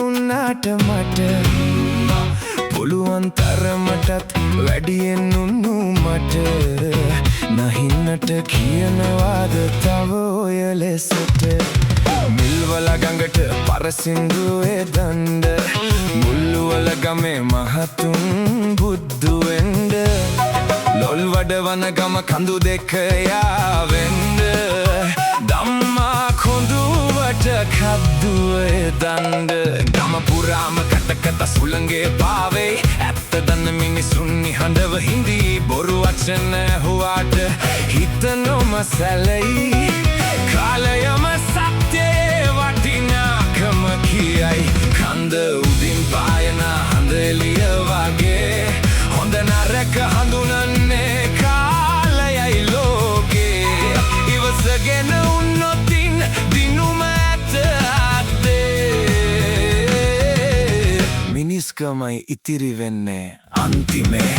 උන්නාට මට පුළුවන් තරමටත් වැඩියෙන් උන්නු මට නහින්නට කියනවාද තව ඔය ලෙසට මිල්වල ගඟට පරසින්දුවේ දණ්ඩ මුල්ලුවල ගමේ මහතුන් බුද්ධු වෙන්ඩ ලොල් වඩවන ගම කඳු දෙක යාවෙන්ඩ දම්මා කොඳුවට කද්දුවේ දණ්ඩ ගම පුරාම කටකත සුළඟේ පාවෙයි ඇත්ත දන්න මිනිසුන් නිහඬව හිඳී බොරු වචන හුවාට හිත නොම සැලයි කාලයම සත්‍යයේ වටිනාකම කියයි කන්ද උදින් පායන හඳ එළිය වගේ හොඳ නරක හඳුනන්නේ කාලයයි ලෝකේ ඉවසගෙන උන්නොතින් දිනුම ඇත අත්තේ මිනිස්කමයි ඉතිරි වෙන්නේ අන්තිමේ